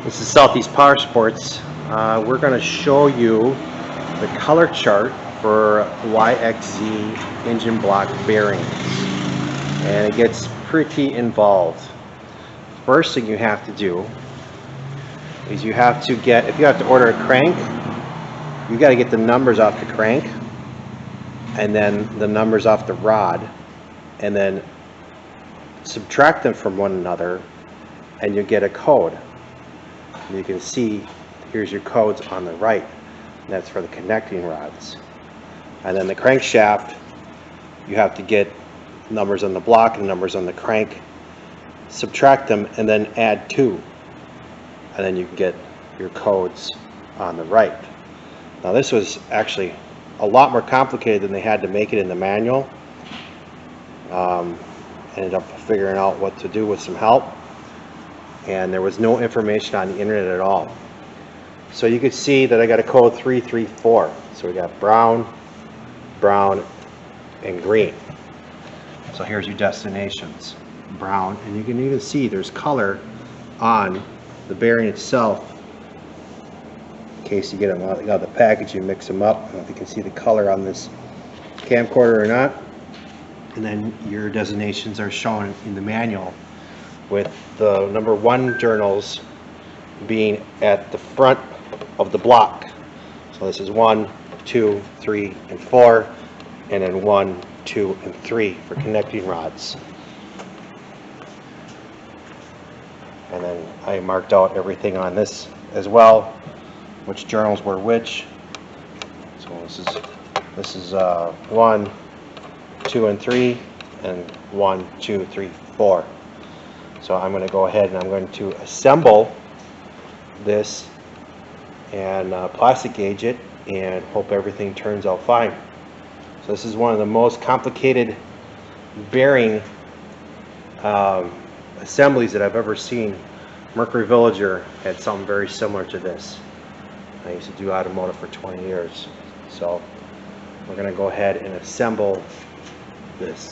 This is Southeast Power Sports. We're going to show you the color chart for YXZ engine block bearings, and it gets pretty involved. First thing you have to do is you have to get, if you have to order a crank, you got to get the numbers off the crank and then the numbers off the rod, and then subtract them from one another, and you get a code. You can see here's your codes on the right. That's for the connecting rods. And then the crankshaft, you have to get numbers on the block and numbers on the crank, subtract them, and then add 2, and then you can get your codes on the right. Now this was actually a lot more complicated than they had to make it in the manual. Ended up figuring out what to do with some help, and there was no information on the internet at all. So you could see that I got a code 334. So we got brown, brown, and green. So here's your destinations, brown, and you can even see there's color on the bearing itself. In case you get them out of the package, you mix them up. I don't know if you can see the color on this camcorder or not. And then your designations are shown in the manual, with the number 1 journals being at the front of the block. So this is 1, 2, 3, and 4, and then 1, 2, and 3 for connecting rods. And then I marked out everything on this as well, which journals were which. So this is 1, 2, and 3, and 1, 2, 3, 4. So I'm going to go ahead and I'm going to assemble this and plastic gauge it and hope everything turns out fine. So this is one of the most complicated bearing assemblies that I've ever seen. Mercury Villager had something very similar to this. I used to do automotive for 20 years. So we're going to go ahead and assemble this.